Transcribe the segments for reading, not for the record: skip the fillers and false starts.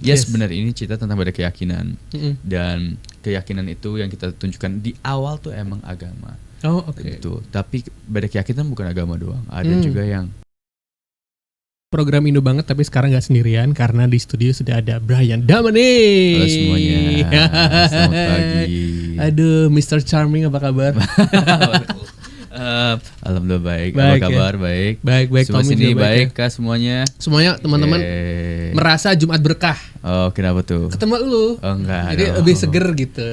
Yes, benar, ini cerita tentang beda keyakinan. Dan keyakinan itu yang kita tunjukkan di awal tuh emang agama. Oh, oke. Gitu. Tapi beda keyakinan bukan agama doang. Ada juga yang program Indo banget, tapi sekarang gak sendirian karena di studio sudah ada Brian Damani. halo semuanya. Selamat pagi. Aduh, Mr. Charming, apa kabar? Alhamdulillah baik. Baik, Apa kabar? ya? Baik. Baik. Semua Tommy sini juga baik ya? kah semuanya? Semuanya teman-teman merasa Jumat berkah. Oh, kenapa tuh? Ketemu lu. Oh, enggak. Jadi lebih seger gitu.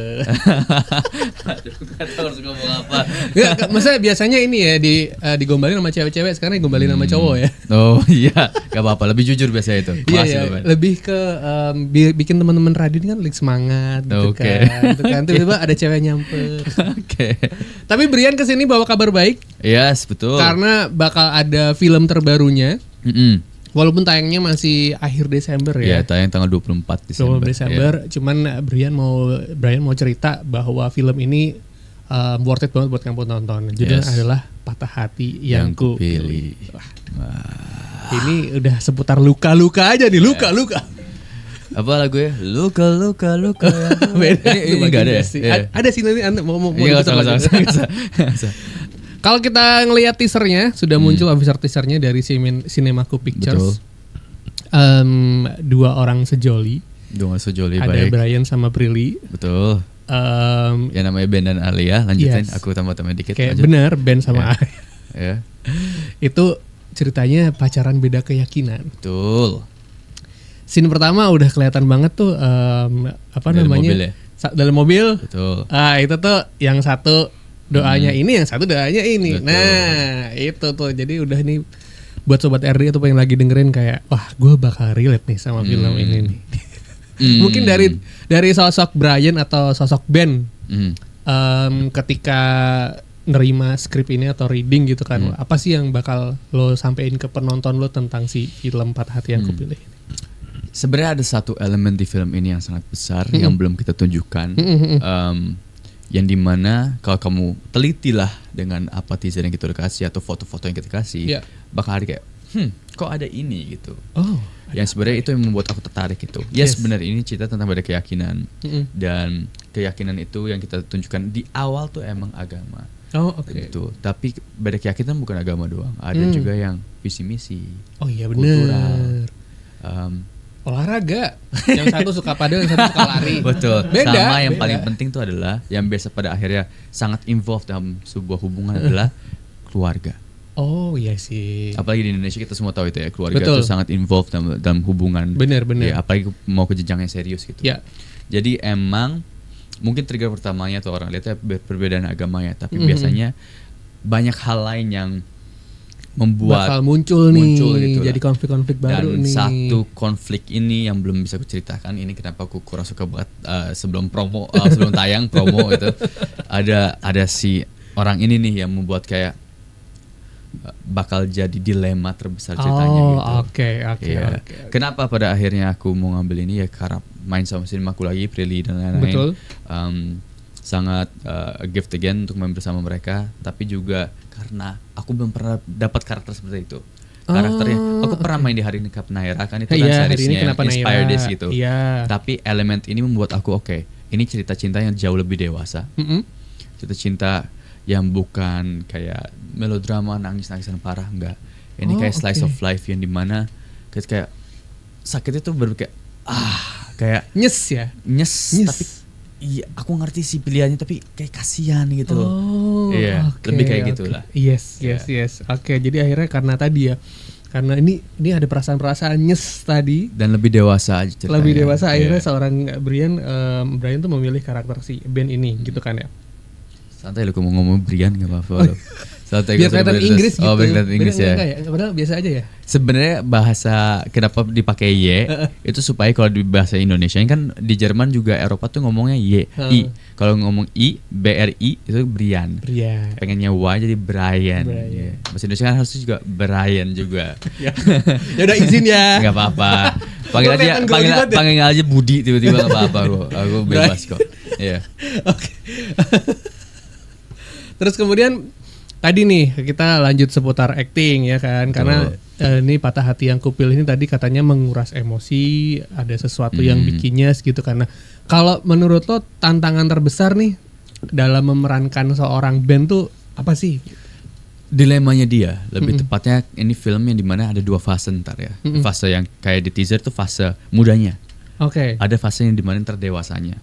Gak tahu harus ngomong apa. Nggak, maksudnya biasanya ini ya digombalin sama cewek-cewek, sekarang digombalin sama cowok ya. Oh iya, gak apa-apa. Lebih jujur biasanya itu. Iya, lebih ke bikin teman-teman radio ini kan lebih semangat gitu Oke. kan. Gitu kan. Tiba-tiba ada cewek nyamper. Oke. Tapi Brian kesini bawa kabar baik. Yes, betul. Karena bakal ada film terbarunya. Walaupun tayangnya masih akhir Desember Ya, ya. tayang tanggal 24 Desember. 20 Desember. Cuman Brian mau cerita bahwa film ini worth it banget buat kamu tonton. Judulnya adalah Patah Hati Yang Ku Pilih. Ini udah seputar luka-luka aja nih, luka-luka. Apa lagunya? Luka. Beda. Ini enggak ada ya? Sih. Ada sih nanti mau Iya, diputar lagi. Kalau kita ngelihat teasernya, sudah muncul official teasernya dari Cinemaku Pictures. Dua orang sejoli. Ada Ada Brian sama Prilly. Betul. Yang namanya Ben dan Alia. Lanjutin, aku tambah-tambah dikit. Kayak benar Ben sama Alia. Ya. Itu ceritanya pacaran beda keyakinan. Betul. Scene pertama udah kelihatan banget tuh Dalam mobil ya? Dalam mobil. Betul. Itu tuh yang satu doanya ini, yang satu doanya ini. Betul. Nah, itu tuh. Jadi udah nih buat sobat RD atau yang lagi dengerin kayak, wah, gue bakal relate nih sama film ini nih. Mungkin dari sosok Brian atau sosok Ben, ketika nerima skrip ini atau reading gitu kan, apa sih yang bakal lo sampein ke penonton lo tentang si film Patah Hati Yang Kupilih ini? Sebenarnya ada satu elemen di film ini yang sangat besar yang belum kita tunjukkan. Yang dimana kalau kamu telitilah dengan apa teaser yang kita udah kasih atau foto-foto yang kita kasih, bakal ada kayak, kok ada ini gitu. Yang sebenarnya itu yang membuat aku tertarik gitu. Yes, benar, ini cerita tentang beda keyakinan. Dan keyakinan itu yang kita tunjukkan di awal tuh emang agama. Gitu. Tapi beda keyakinan bukan agama doang. Ada juga yang visi misi. Oh iya benar. Olahraga. Yang satu suka padel, yang satu suka lari. Betul. Beda. Sama yang paling penting tuh adalah yang biasa pada akhirnya sangat involved dalam sebuah hubungan adalah keluarga. Oh iya sih. Apalagi di Indonesia kita semua tahu itu ya, keluarga itu sangat involved dalam hubungan. Benar. Ya, apalagi mau ke jenjang yang serius gitu. Ya. Jadi emang mungkin trigger pertamanya tuh orang lihatnya perbedaan agamanya, tapi biasanya banyak hal lain yang membuat bakal muncul nih gitu jadi konflik-konflik baru dan nih. Satu konflik ini yang belum bisa aku ceritakan, ini kenapa aku kurang suka banget sebelum sebelum tayang promo itu ada si orang ini nih yang membuat kayak bakal jadi dilema terbesar ceritanya gitu. Oke. Kenapa pada akhirnya aku mau ngambil ini ya karena main sama Cinemaku lagi, Prilly dan lain-lain. Betul. Sangat a gift again untuk main bersama mereka, tapi juga karena aku belum pernah dapat karakter seperti itu. Karakternya, aku pernah main di Hari Ini Kenapa Naira kan, itu kan seriesnya Inspire This gitu. Tapi element ini membuat aku ini cerita cinta yang jauh lebih dewasa. Cerita cinta yang bukan kayak melodrama nangis-nangisan parah, enggak. Ini kayak slice of life yang dimana kayak sakitnya tuh kayak kayak nyes. Tapi iya, aku ngerti sih pilihannya, tapi kayak kasihan gitu. Lebih kayak gitulah. Yes. Oke, jadi akhirnya karena tadi ya, karena ini ada perasaan-perasaan nyes tadi dan lebih dewasa aja ceritanya. Lebih dewasa akhirnya seorang Brian tuh memilih karakter si Ben ini gitu kan ya. Santai lu ngomong Brian enggak apa-apa lu. Santai. Biar kelihatan Inggris gitu. Biar kelihatan Inggris ya. Padahal biasa aja ya. Sebenarnya bahasa kenapa dipakai Y itu supaya kalau di bahasa Indonesia kan di Jerman juga Eropa tuh ngomongnya Y, I. Kalau ngomong I, BRI itu Brian. Pengennya Y jadi Brian. Bahasa Indonesia kan harusnya juga Brian juga. Ya udah izin ya. Enggak apa-apa. Panggil aja Budi tiba-tiba enggak apa-apa kok. Aku bebas kok. Iya. Oke. Terus kemudian tadi nih kita lanjut seputar acting ya kan. Karena ini Patah Hati Yang Kupilih ini tadi katanya menguras emosi, ada sesuatu yang bikinnya gitu. Karena kalau menurut lo tantangan terbesar nih dalam memerankan seorang band tuh apa sih? Dilemanya dia, lebih tepatnya ini film yang dimana ada 2 fase ntar ya. Fase yang kayak di teaser tuh fase mudanya. Oke. Ada fase yang dimana ntar dewasanya.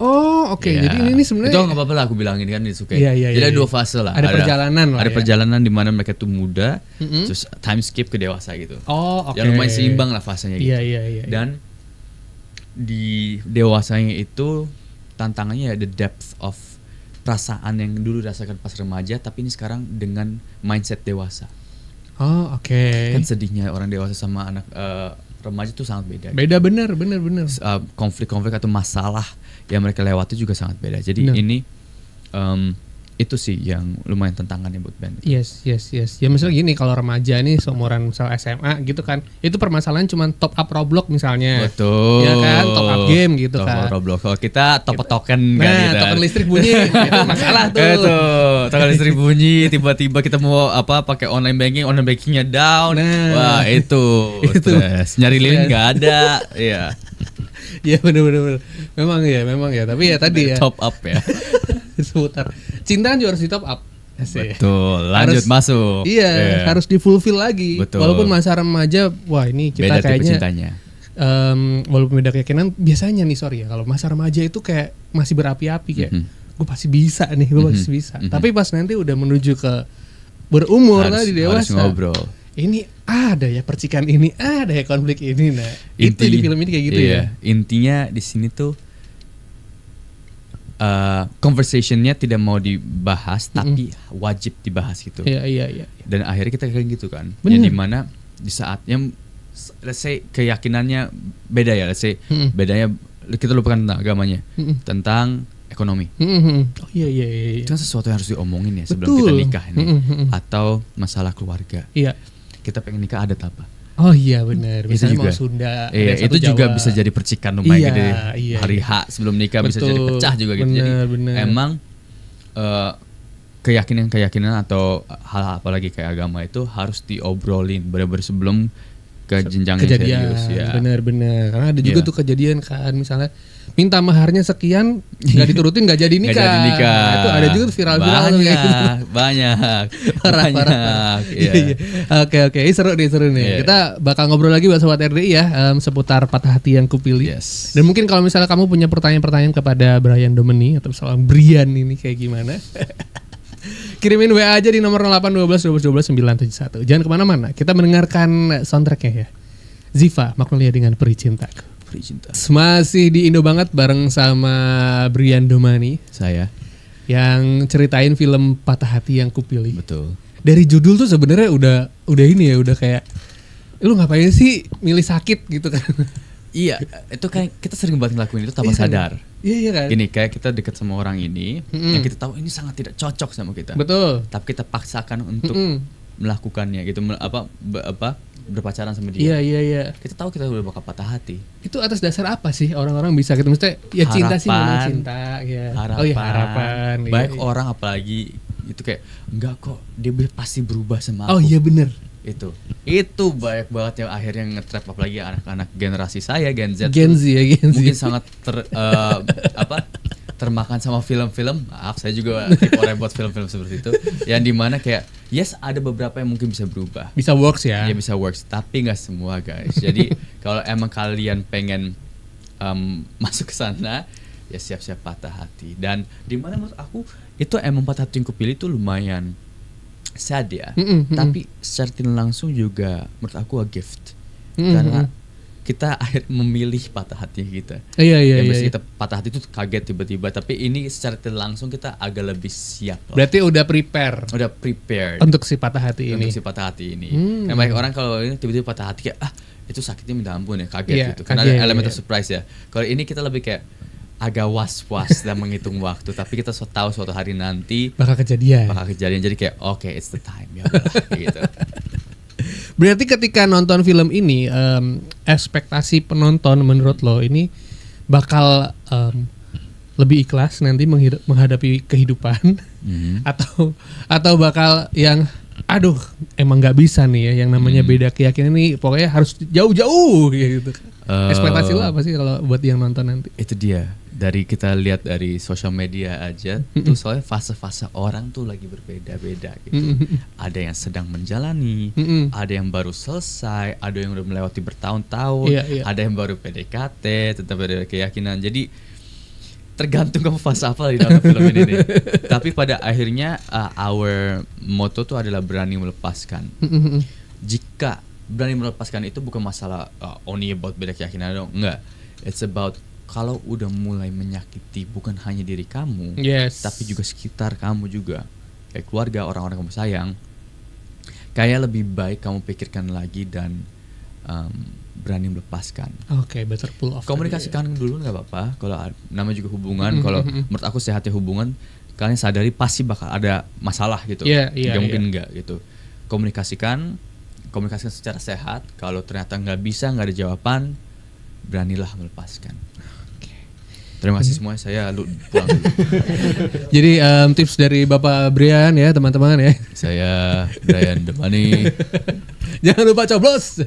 Oh oke. Ya. Jadi ini sebenarnya itu nggak apa-apa lah aku bilangin kan disukai. Iya. Jadi ada 2 fase lah. Ada perjalanan lah. Ada ya. perjalanan di mana mereka tuh muda, terus time skip ke dewasa gitu. Oh oke. Yang lumayan seimbang lah fasenya gitu. Iya. Dan di dewasanya itu tantangannya ya the depth of perasaan yang dulu dirasakan pas remaja, tapi ini sekarang dengan mindset dewasa. Oh oke. Kan sedihnya orang dewasa sama anak remaja tuh sangat beda. Beda bener. Konflik-konflik atau masalah yang mereka lewati juga sangat beda. Jadi ini itu sih yang lumayan tantangannya buat band. Yes. Ya misalnya gini, kalau remaja nih seumuran misal SMA gitu kan, itu permasalahan cuma top up Roblox misalnya. Betul. Ya kan, top up game gitu top kan. Top Roblox. Kalau kita top token kan. Nah, token listrik bunyi, itu masalah tuh. Itu token listrik bunyi, tiba-tiba kita mau pakai online bankingnya down. Nah. Wah itu. Stress. Nyari lilin nggak ada. Iya. Ya bener. Memang ya. Tapi ya tadi ya. Top up ya. Seputar cinta juga harus di top up. Asik. Betul. Lanjut masuk. Iya, harus di fulfill lagi. Betul. Walaupun masa remaja, wah ini kita beda tipe kayaknya. cintanya. Walaupun beda keyakinan, biasanya nih sorry ya, kalau masa remaja itu kayak masih berapi-api kayak, gue pasti bisa nih, gue pasti bisa. Tapi pas nanti udah menuju ke berumur lah di dewasa. Harus ngobrol. Ini ada ya percikan ini, ada ya konflik ini. Nah, itu di film ini kayak gitu ya. Intinya di sini tuh conversationnya tidak mau dibahas, tapi wajib dibahas gitu. Iya. Dan akhirnya kita kayak gitu kan. Bener. Yang dimana di saatnya, let's say keyakinannya beda ya, let's say bedanya kita lupakan tentang agamanya, tentang ekonomi. Oh iya. Itu kan sesuatu yang harus diomongin ya sebelum Betul. kita nikah ini. Atau masalah keluarga. Iya. Kita pengen nikah adat apa? Oh iya benar. Itu Misalnya juga mau Sunda. Iya, ada itu satu juga Jawa. bisa jadi percikan lumayan gede. Iya. Hari H sebelum nikah bisa Betul. jadi pecah juga gitu. Jadi Bener. emang keyakinan atau hal apalagi kayak agama itu harus diobrolin benar-benar sebelum ke jenjang yang kejadian. serius ya. Benar. Karena ada juga Iya. tuh kejadian kan, misalnya minta maharnya sekian, nggak diturutin nggak jadi nikah. Nggak jadi nikah. Nah, itu ada juga tuh viral-viral tuh kayak gitu. Banyak. Iya. Iya. Oke. Seru nih. Iya. Kita bakal ngobrol lagi buat Sobat RDI ya, seputar Patah Hati Yang Kupilih. Yes. Dan mungkin kalau misalnya kamu punya pertanyaan-pertanyaan kepada Brian Domeni atau soal Brian ini kayak gimana, kirimin WA aja di nomor 0812 12 12 971. Jangan kemana-mana, kita mendengarkan soundtracknya ya. Ziva, Magnolia dengan Peri Cintaku. Cinta. Masih di Indo banget bareng sama Brian Domani Saya. yang ceritain film Patah Hati Yang Kupilih. Betul. Dari judul tuh sebenarnya udah ini ya, udah kayak lu ngapain sih milih sakit gitu kan. Iya, itu kayak kita sering banget ngelakuin itu tanpa sadar. Iya kan. Gini, kayak kita dekat sama orang ini yang kita tahu ini sangat tidak cocok sama kita. Betul. Tapi kita paksakan untuk melakukannya gitu, berpacaran sama dia. Iya. Kita tahu kita udah bakal patah hati. Itu atas dasar apa sih orang-orang bisa gitu? Maksudnya ya cinta sih memang cinta ya. Harapan. Baik Iya. orang apalagi itu kayak enggak kok, dia pasti berubah sama aku. Oh iya bener. Itu banyak banget yang akhirnya nge-trap apalagi anak-anak generasi saya Gen Z. Gen Z. Mungkin sangat termakan sama film-film. Maaf, saya juga tipe orang yang buat film-film seperti itu. Yang dimana kayak yes, ada beberapa yang mungkin bisa berubah. Bisa works ya. Iya bisa works, tapi nggak semua guys. Jadi kalau emang kalian pengen masuk ke sana, ya siap-siap patah hati. Dan dimana menurut aku itu emang patah hati yang kupilih itu lumayan sad ya. Tapi secara tidak langsung juga menurut aku a gift. Karena kita akhirnya memilih patah hati kita. Iya. Biasanya kita patah hati itu kaget tiba-tiba, tapi ini secara tidak langsung kita agak lebih siap lah. Berarti udah prepared Untuk si patah hati ini. si patah hati ini. Yang banyak orang kalau ini tiba-tiba patah hati kayak itu sakitnya minta ampun ya, kaget Iya, gitu. Karena kaget, ada elemen iya. surprise ya. Kalau ini kita lebih kayak agak was-was dan menghitung waktu, tapi kita tahu suatu hari nanti bakal kejadian. Jadi kayak oke, it's the time ya udah, gitu. Berarti ketika nonton film ini, ekspektasi penonton menurut lo ini bakal lebih ikhlas nanti menghadapi kehidupan, atau bakal yang aduh emang nggak bisa nih ya yang namanya beda keyakinan nih, pokoknya harus jauh-jauh gitu. Ekspektasi lo apa sih kalau buat yang nonton nanti? Itu dia, dari kita lihat dari sosial media aja tuh, soalnya fase-fase orang tuh lagi berbeda-beda gitu. Ada yang sedang menjalani, ada yang baru selesai, ada yang udah melewati bertahun-tahun, ada yang baru PDKT, tetap ada keyakinan. Jadi tergantung kamu fase apa di dalam film ini nih. Tapi pada akhirnya our motto tuh adalah berani melepaskan. Jika berani melepaskan itu bukan masalah only about beda keyakinan dong, enggak. It's about kalau udah mulai menyakiti bukan hanya diri kamu, tapi juga sekitar kamu juga, kayak keluarga, orang-orang kamu sayang. Kayak lebih baik kamu pikirkan lagi dan berani melepaskan. Oke, better pull off. Komunikasikan dulu nggak apa-apa. Kalau namanya juga hubungan, kalau menurut aku sehatnya hubungan, kalian sadari pasti bakal ada masalah gitu. Gak mungkin enggak gitu. Komunikasikan secara sehat. Kalau ternyata nggak bisa, nggak ada jawaban, beranilah melepaskan. Terima kasih semuanya, saya pulang dulu. Jadi tips dari Bapak Brian ya teman-teman ya. Saya Brian Demani. Jangan lupa coblos.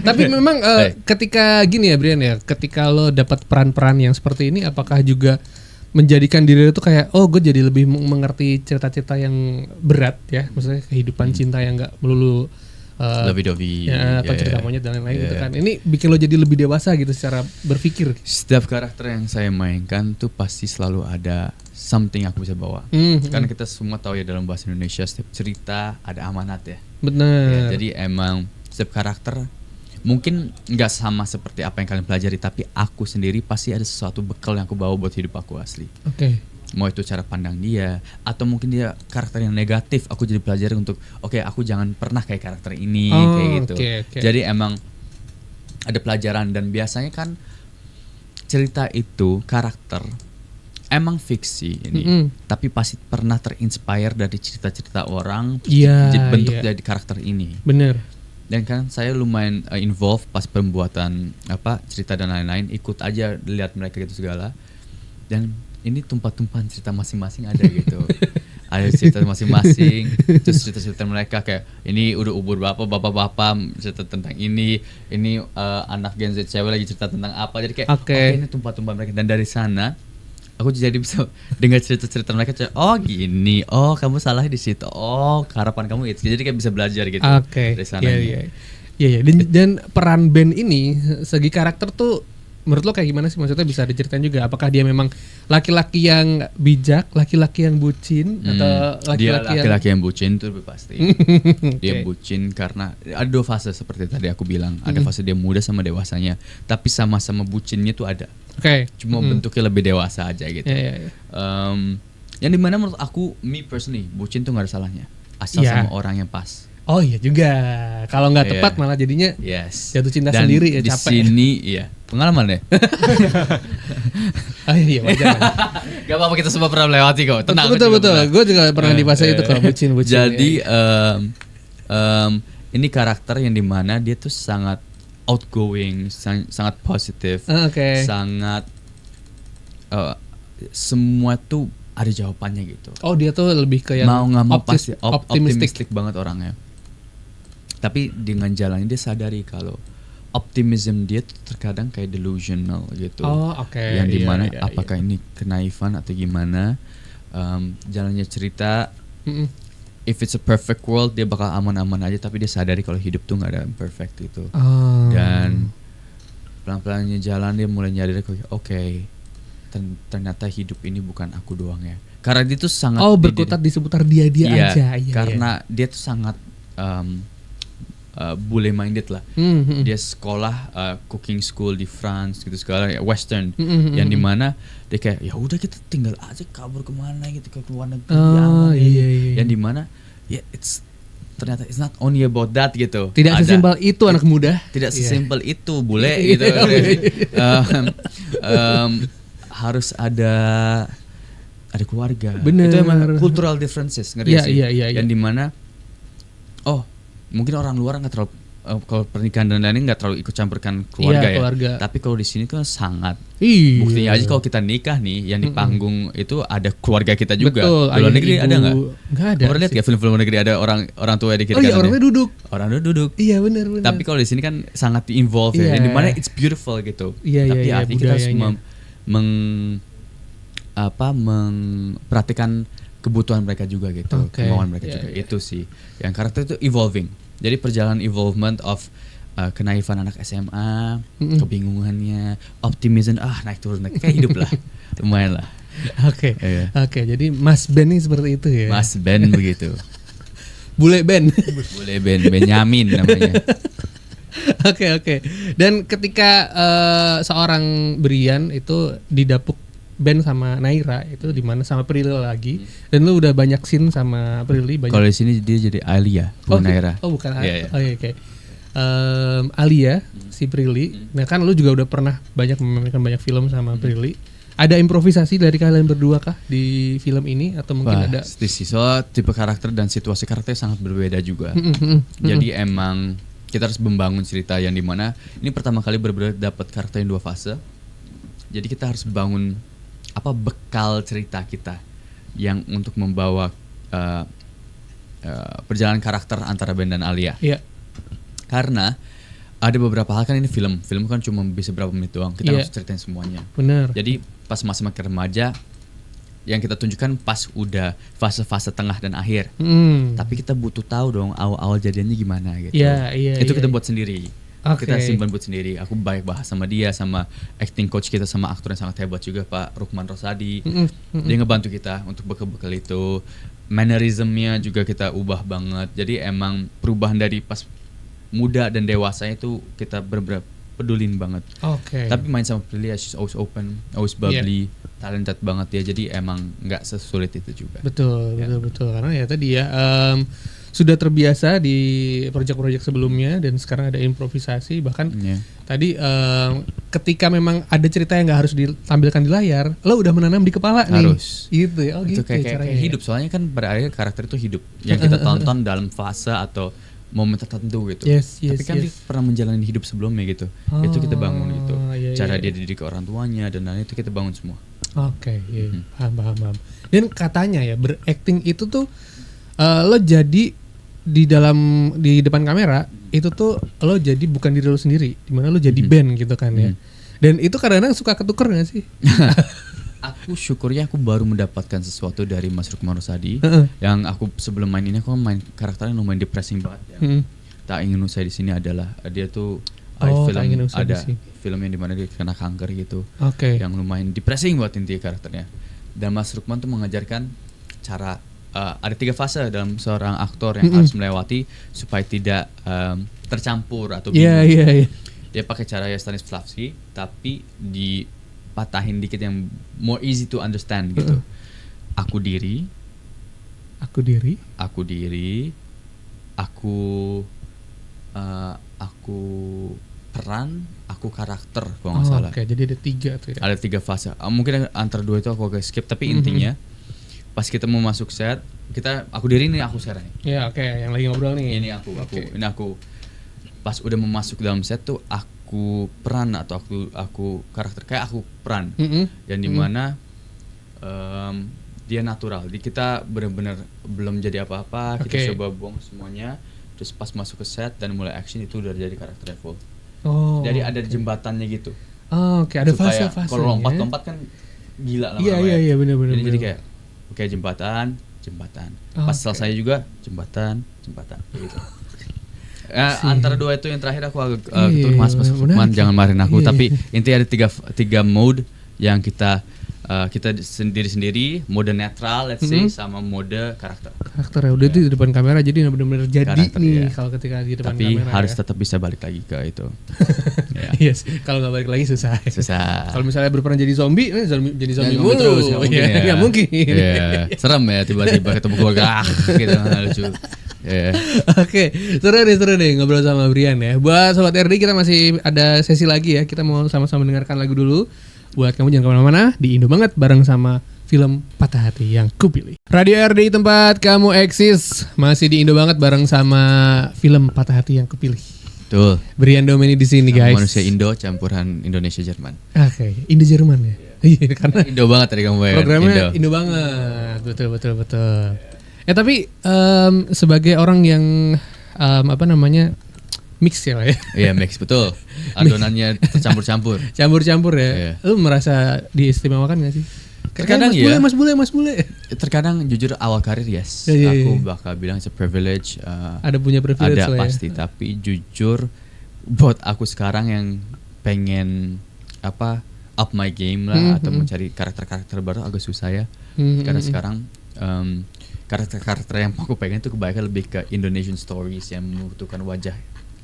Tapi memang ketika gini ya Brian ya, ketika lo dapat peran-peran yang seperti ini, apakah juga menjadikan diri lo tuh kayak, oh gue jadi lebih mengerti cerita-cerita yang berat ya, maksudnya kehidupan cinta yang nggak melulu lovey-dovey atau cerita monyet dan lain-lain gitu kan. Ini bikin lo jadi lebih dewasa gitu secara berpikir. Setiap karakter yang saya mainkan tuh pasti selalu ada something yang aku bisa bawa. Karena kita semua tahu ya dalam bahasa Indonesia setiap cerita ada amanat ya. Benar. Ya, jadi emang setiap karakter mungkin nggak sama seperti apa yang kalian pelajari, tapi aku sendiri pasti ada sesuatu bekal yang aku bawa buat hidup aku asli. Mau itu cara pandang dia, atau mungkin dia karakter yang negatif, aku jadi pelajaran untuk aku jangan pernah kayak karakter ini, kayak gitu. Jadi emang ada pelajaran, dan biasanya kan cerita itu karakter emang fiksi ini, tapi pasti pernah terinspire dari cerita-cerita orang, bentuk dari karakter ini. Bener. Dan kan saya lumayan involved pas pembuatan cerita dan lain-lain, ikut aja lihat mereka gitu segala, dan ini tumpah-tumpahan cerita masing-masing ada gitu. Ada cerita masing-masing, terus cerita-cerita mereka kayak ini udah umur bapak-bapak cerita tentang ini anak Gen Z cewek lagi cerita tentang apa, jadi kayak ini tumpah-tumpah mereka, dan dari sana aku jadi bisa dengar cerita-cerita mereka, gini, kamu salah di situ, harapan kamu itu, jadi kayak bisa belajar gitu dari sana. Dan peran Ben ini segi karakter tuh menurut lo kayak gimana sih? Maksudnya bisa diceritain juga, apakah dia memang laki-laki yang bijak, laki-laki yang bucin, atau laki-laki yang bucin itu lebih pasti. Dia bucin karena ada dua fase seperti tadi aku bilang, ada fase dia muda sama dewasanya, tapi sama-sama bucinnya tuh ada. Cuma bentuknya lebih dewasa aja gitu. Yang dimana menurut aku, me personally, bucin tuh nggak ada salahnya, asal sama orang yang pas. Oh iya juga, kalau nggak tepat malah jadinya jatuh cinta dan sendiri ya, capek. Dan di sini pengalaman ya. Wajar. Gak apa-apa, kita semua pernah melewati kok. Tenang. Betul. Gue juga pernah di fase itu kok, bucin. Jadi ini karakter yang dimana dia tuh sangat outgoing, sangat positif, sangat semua tuh ada jawabannya gitu. Oh, dia tuh lebih ke yang mau nggak mau pasti optimistik banget orangnya. Tapi dengan jalannya dia sadari kalau optimism dia tuh terkadang kayak delusional gitu. Yang dimana apakah ini kenaifan atau gimana? Jalannya cerita, if it's a perfect world dia bakal aman-aman aja, tapi dia sadari kalau hidup tuh nggak ada yang perfect gitu. Dan pelan-pelannya jalan dia mulai nyadar ternyata hidup ini bukan aku doang ya. Karena dia tuh sangat berkutat di seputar dia aja. Karena dia tuh sangat bule minded lah. Dia sekolah cooking school di France gitu segala, Western, yang dimana dia kayak ya udah kita tinggal aja kabur kemana gitu, ke luar negeri yang dimana ternyata it's not only about that gitu. Tidak sesimpel itu anak muda. Tidak sesimpel itu bule gitu. Harus ada keluarga. Bener. Itu emang cultural differences, ngerti sih? Yang dimana mungkin orang luar nggak terlalu kalau pernikahan dan lain-lain nggak terlalu ikut campurkan keluarga ya. Keluarga. Tapi kalau di sini tuh sangat. Iya. Buktinya aja kalau kita nikah nih, yang di panggung itu ada keluarga kita juga. Betul. Di luar negeri ada nggak? Nggak ada. Pernah lihat ya film-film luar negeri ada orang tua di kiri Oh iya, kanannya? orangnya duduk. Orang duduk. Iya benar. Tapi kalau di sini kan sangat di-involve ya. Iya. Di mana it's beautiful gitu. Iya, Tapi iya, artinya kita harus budayanya. memperhatikan kebutuhan mereka juga gitu, Oke. kemauan mereka Iya, juga. iya. Itu sih. Yang karakter itu evolving. Jadi perjalanan involvement of kenaifan anak SMA, kebingungannya, optimism, naik turun kayak hidup lah. Lumayan lah. Oke. Iya. Oke, jadi Mas Ben ini seperti itu ya. Mas Ben begitu. Bule Ben. Boleh Benyamin namanya. Oke. Dan ketika seorang Brian itu didapuk Ben sama Naira itu di mana sama Prilly lagi, dan lu udah banyak scene sama Prilly banyak. Kalau di sini dia jadi Alia, bukan Naira. Oh bukan. Iya, iya. Oke. Alia si Prilly. Nah kan lu juga udah pernah memainkan banyak film sama Prilly. Ada improvisasi dari kalian berdua kah di film ini atau mungkin ada? Soal tipe karakter dan situasi karakter sangat berbeda juga. Jadi emang kita harus membangun cerita yang dimana ini pertama kali benar-benar dapat karakter yang 2 fase. Jadi kita harus bangun bekal cerita kita yang untuk membawa perjalanan karakter antara Ben dan Alia. Iya. Karena ada beberapa hal kan ini film kan cuma bisa berapa menit doang. Kita harus ceritain semuanya. Benar. Jadi pas masa remaja yang kita tunjukkan pas udah fase-fase tengah dan akhir. Tapi kita butuh tahu dong awal-awal jadiannya gimana gitu. Iya. Itu kita iya. buat sendiri. Oke. Kita simpan buat sendiri. Aku baik bahas sama dia, sama acting coach kita, sama aktor yang sangat hebat juga Pak Rukman Rosadi. Dia ngebantu kita untuk bekal-bekal itu. Mannerismnya juga kita ubah banget. Jadi emang perubahan dari pas muda dan dewasa itu kita bener-bener pedulin banget. Oke. Tapi main sama Prilly, she's always open, always bubbly, talented banget dia. Jadi emang nggak sesulit itu juga. Betul. Karena ya tadi ya sudah terbiasa di proyek-proyek sebelumnya dan sekarang ada improvisasi bahkan tadi ketika memang ada cerita yang nggak harus ditampilkan di layar, lo udah menanam di kepala harus. nih. Gitu ya. Oh itu gitu kayak hidup. Soalnya kan pada akhirnya karakter itu hidup yang kita tonton dalam fase atau momen tertentu gitu. Tapi kan dia pernah menjalani hidup sebelumnya gitu. Itu kita bangun gitu. Cara dia dididik ke orang tuanya dan lain itu kita bangun semua. Oke, paham. Dan katanya ya berakting itu tuh lo jadi di depan kamera itu tuh lo jadi bukan diri lo sendiri, dimana lo jadi band gitu kan ya. Dan itu kadang-kadang suka ketuker nggak sih? Aku syukurnya aku baru mendapatkan sesuatu dari Mas Rukman Rosadi yang aku sebelum main ini aku main karakternya lumayan depressing banget ya. Tak ingin usai di sini adalah dia tuh film yang dimana dia kena kanker gitu. Yang lumayan depressing buat inti karakternya. Dan Mas Rukman tuh mengajarkan cara ada 3 fase dalam seorang aktor yang harus melewati supaya tidak tercampur atau bingung. Dia pakai cara Stanislavski tapi dipatahin dikit yang more easy to understand gitu. Aku diri, aku peran, aku karakter kalau nggak salah. Jadi ada 3 tuh ya. Ada 3 fase. Mungkin antara 2 itu aku agak skip tapi intinya pas kita mau masuk set, aku diri nih aku sekarang nih. Iya, yang lagi ngobrol nih. Ini aku. Pas udah mau masuk dalam set tuh aku peran atau aku karakter kayak aku peran. Yang dimana dia natural. Kita benar-benar belum jadi apa-apa, kita coba buang semuanya. Terus pas masuk ke set dan mulai action itu udah jadi karakter full. Jadi ada jembatannya gitu. Ada fase-fase. Kalau lompat kan gila lah. Iya, benar. Jadi kayak jembatan. Pas selesai juga jembatan gitu. Antara 2 itu yang terakhir aku agak Mas Rukman jangan marahin aku. Tapi intinya ada 3 mode yang kita sendiri, mode netral let's say sama mode karakter ya udah itu di depan kamera jadi benar-benar jadi karakter, nih kalau ketika di depan tapi kamera harus tetap bisa balik lagi ke itu. Yes, kalau nggak balik lagi susah. Kalau misalnya berperan jadi zombie jadi zombie mulu terus nggak mungkin. Serem ya tiba-tiba ketemu keluarga gitu lucu. Oke, seru nih ngobrol sama Brian ya. Buat Sobat RD kita masih ada sesi lagi ya. Kita mau sama-sama mendengarkan lagu dulu. Buat kamu jangan kemana-mana, di Indo Banget bareng sama film Patah Hati yang Kupilih. Radio RD tempat kamu eksis, masih di Indo Banget bareng sama film Patah Hati yang Kupilih. Betul. Brian Domini di sini guys. Manusia Indo campuran Indonesia Jerman. Oke, Indo Jerman ya. Iya karena Indo banget tadi kamu ya. programnya Indo banget. Betul. Tapi sebagai orang yang apa namanya mix ya, Pak ya. Iya mix betul. Adonannya tercampur-campur. Campur-campur ya. Iya. Lu merasa diistimewakan gak sih? Terkadang Mas Bule. Terkadang jujur awal karir yes, Iya. aku bakal bilang it's a privilege. Ada punya privilege ada lah ya. pasti, tapi jujur buat aku sekarang yang pengen up my game lah atau mencari karakter-karakter baru agak susah ya. Karena sekarang karakter-karakter yang aku pengen tuh kebanyakan lebih ke Indonesian stories yang membutuhkan wajah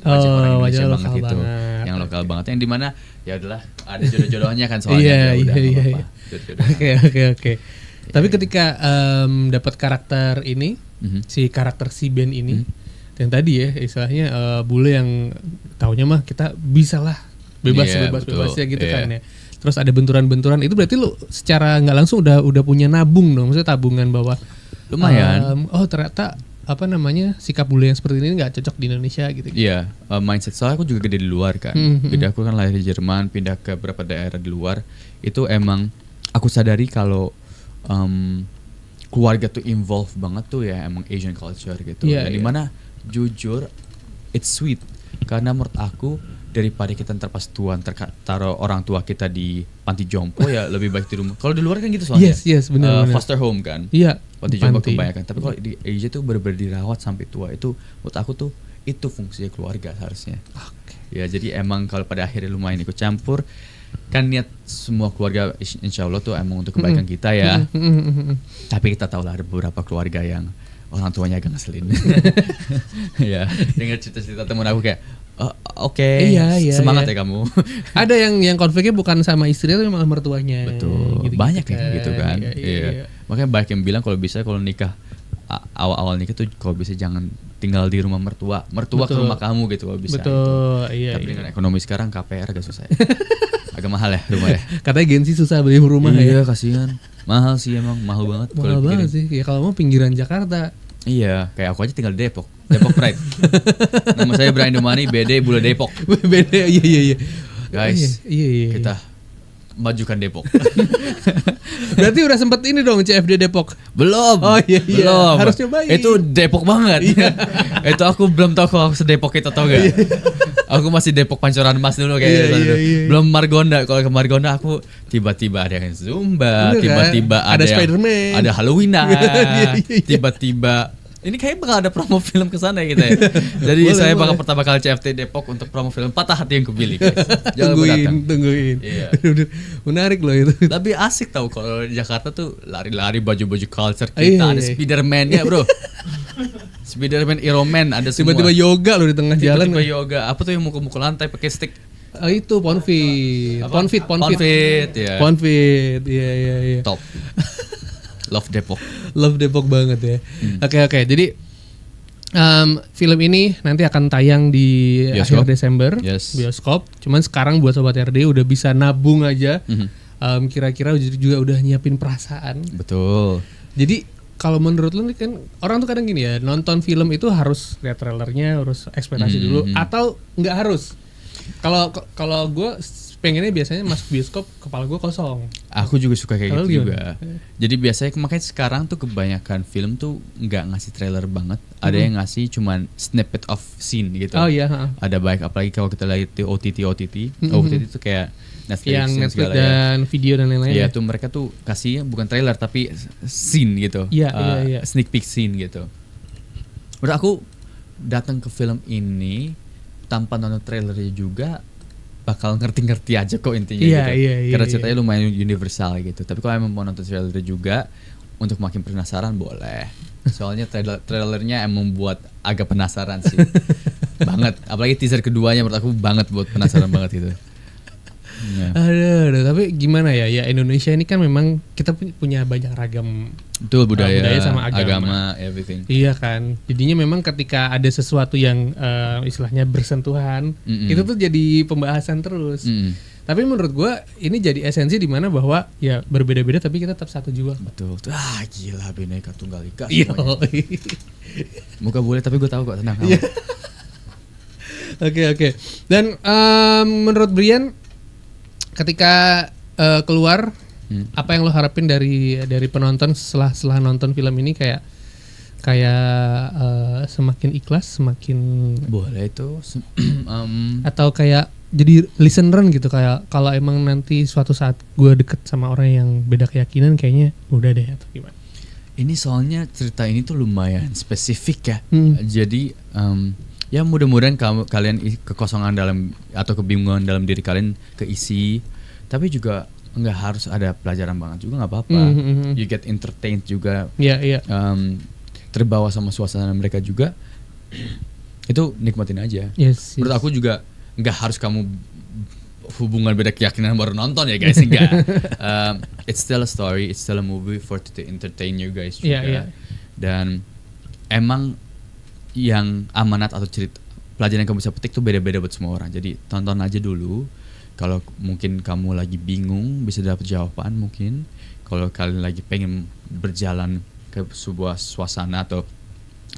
orang Indonesia wajah banget lokal gitu, banget. yang lokal banget, yang dimana ya udahlah ada jodoh-jodohnya kan soalnya. Iya. Oke. Tapi ketika dapat karakter ini, si karakter si Ben ini, yang tadi ya istilahnya bule yang taunya mah kita bisa lah bebasnya gitu kan ya. Terus ada benturan-benturan itu berarti lu secara nggak langsung udah punya nabung dong, maksudnya tabungan bahwa lumayan. Ternyata apa namanya sikap bule yang seperti ini nggak cocok di Indonesia gitu. Iya, mindset soalnya aku juga gede di luar kan. Beda aku kan lahir di Jerman, pindah ke beberapa daerah di luar. Itu emang aku sadari kalau keluarga tuh involve banget tuh ya emang Asian culture gitu. Dan dimana jujur it's sweet karena menurut aku daripada kita ntar pas tuan taruh orang tua kita di panti jompo ya lebih baik di rumah. Kalau di luar kan gitu soalnya. Yes, benar. Foster home kan. Iya. Panti jompo kebanyakan. Tapi kalau di Asia tuh benar-benar dirawat sampai tua, itu menurut aku tuh itu fungsinya keluarga seharusnya. Ya jadi emang kalau pada akhirnya lumayan ikut campur kan niat semua keluarga insya Allah tuh emang untuk kebaikan kita ya. Tapi kita tahu lah ada beberapa keluarga yang orang tuanya agak ngeselin. Ya, dengar cerita-cerita temen aku kayak oke, semangat ya kamu. Ada yang konfliknya bukan sama istrinya tapi malah mertuanya. Betul, gitu, banyak kayak gitu kan. Iya. Makanya banyak yang bilang kalau bisa kalau nikah awal-awal nikah tuh kalau bisa jangan tinggal di rumah mertua ke rumah kamu gitu kalau bisa. Betul, gitu. Tapi dengan ekonomi sekarang KPR agak susah ya. Agak mahal ya rumah ya. Katanya Gensi susah beli rumah ya. Iya, kasihan. Mahal sih emang, mahal banget. Mahal banget sih. Ya kalau mau pinggiran Jakarta. Iya, kayak aku aja tinggal di Depok Pride. Nama saya Brian Domani, BD Bule Depok. BD, iya. Guys, iya. Kita majukan Depok. Berarti udah sempet ini dong CFD Depok. Belum. Oh iya. Belum. Harus nyobain. Itu Depok banget. Itu aku belum tahu kalau aku sedepok itu tau gak. Aku masih Depok Pancoran Mas dulu kayak gitu. Belum Margonda. Kalau ke Margonda aku tiba-tiba ada yang Zumba, tiba-tiba ada Spider-Man, ada Halloween. Tiba-tiba ini kayak bakal ada promo film kesana gitu ya. Jadi saya bakal pertama kali CFT Depok untuk promo film Patah Hati yang Kupilih guys. Tungguin. Iya. Menarik loh itu. Tapi asik tau kalau di Jakarta tuh lari-lari baju-baju culture kita. Ada Spiderman-nya bro. Spiderman, Iron Man ada semua. Tiba-tiba yoga loh di tengah jalan. Tiba-tiba yoga. Apa tuh yang mukul-mukul lantai pakai stick? Itu Ponfit. Ya. Ponfit. Iya. Top. Love Depok banget ya. Oke. Jadi film ini nanti akan tayang di akhir Desember bioskop. Cuman sekarang buat Sobat RD udah bisa nabung aja. Kira-kira juga udah nyiapin perasaan. Betul. Jadi kalau menurut lu kan orang tuh kadang gini ya, nonton film itu harus lihat trailernya, harus ekspektasi dulu atau nggak harus. Kalau gue pengennya biasanya masuk bioskop kepala gue kosong. Aku juga suka kayak gitu juga. Jadi biasanya makanya sekarang tuh kebanyakan film tuh nggak ngasih trailer banget. Ada yang ngasih cuman snippet of scene gitu. Oh iya. Ada baik apalagi kalau kita lihat di OTT. OTT itu kayak Netflix yang Netflix dan video dan lain-lain. Iya tuh mereka tuh kasih bukan trailer tapi scene gitu. Iya. Sneak peek scene gitu. Menurut aku datang ke film ini tanpa nonton trailernya juga bakal ngerti-ngerti aja kok intinya gitu. Karena ceritanya lumayan universal gitu. Tapi kalau emang mau nonton trailernya juga untuk makin penasaran boleh. Soalnya trailernya emang buat agak penasaran sih. Banget. Apalagi teaser keduanya menurut aku banget buat penasaran banget gitu. Ya. Aduh, tapi gimana ya? Ya Indonesia ini kan memang kita punya banyak ragam budaya sama agama, everything. Iya kan. Jadinya memang ketika ada sesuatu yang istilahnya bersentuhan, itu tuh jadi pembahasan terus. Tapi menurut gua ini jadi esensi di mana bahwa ya berbeda-beda tapi kita tetap satu jua. Betul. Gila Bhinneka Tunggal Ika semuanya. Muka boleh tapi gua tahu kok, tenang kamu. Oke. Dan menurut Brian ketika keluar apa yang lo harapin dari penonton setelah nonton film ini kayak semakin ikhlas, semakin boleh itu atau kayak jadi listener gitu, kayak kalau emang nanti suatu saat gue deket sama orang yang beda keyakinan kayaknya udah deh atau gimana? Ini soalnya cerita ini tuh lumayan spesifik ya. Jadi ya mudah-mudahan kalian kekosongan dalam atau kebingungan dalam diri kalian keisi, tapi juga nggak harus ada pelajaran banget juga nggak apa-apa. You get entertained juga. Iya. Terbawa sama suasana mereka juga. Itu nikmatin aja. Yes. Menurut aku juga nggak harus kamu hubungan beda keyakinan baru nonton ya guys, enggak. It's still a story, it's still a movie for to entertain you guys juga. Yeah. Dan emang yang amanat atau cerita pelajaran yang kamu bisa petik tuh beda-beda buat semua orang. Jadi tonton aja dulu. Kalau mungkin kamu lagi bingung bisa dapat jawaban mungkin. Kalau kalian lagi pengen berjalan ke sebuah suasana atau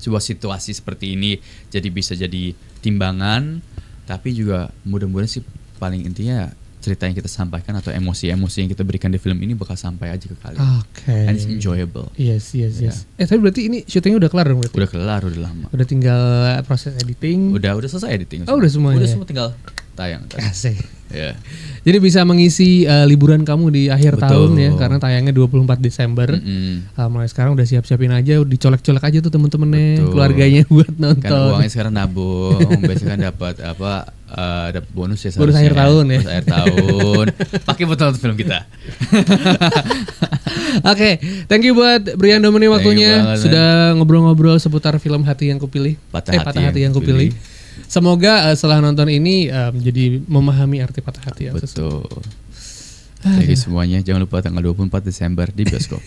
sebuah situasi seperti ini, jadi bisa jadi timbangan. Tapi juga mudah-mudahan sih paling intinya cerita yang kita sampaikan atau emosi-emosi yang kita berikan di film ini bakal sampai aja ke kalian. Oke. And it's enjoyable. Yes. Tapi berarti ini syutingnya udah kelar dong berarti? Udah kelar, udah lama. Udah tinggal proses editing. Udah selesai editing. Oh, udah semuanya. Udah semua tinggal tayang. Asik. Ya. Jadi bisa mengisi liburan kamu di akhir tahun ya, karena tayangnya 24 Desember. Mulai sekarang udah siap-siapin aja, dicolek-colek aja tuh temen-temennya, keluarganya buat nonton. Kan uangnya sekarang nabung, biasanya kan dapat dapat bonus ya. Bonus akhir tahun ya. Bonus akhir tahun. Pakai buat nonton film kita. Oke, thank you buat Brian Domini waktunya sudah ngobrol-ngobrol seputar film Hati Yang Kupilih. Patah hati yang kupilih. Semoga setelah nonton ini jadi memahami arti patah hati yang betul. Jadi semuanya jangan lupa tanggal 24 Desember di bioskop.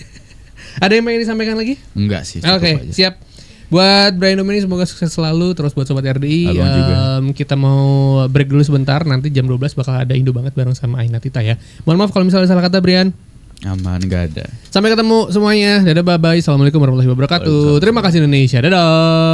Ada yang ingin disampaikan lagi? Enggak sih. Oke, siap. Buat Brian Domini semoga sukses selalu. Terus buat Sobat RDI kita mau break dulu sebentar. Nanti jam 12 bakal ada Indo Banget bareng sama Aina Tita ya. Mohon maaf kalau misalnya salah kata Brian. Aman, gak ada. Sampai ketemu semuanya. Dadah, bye-bye. Assalamualaikum warahmatullahi wabarakatuh. Terima kasih Indonesia. Dadah.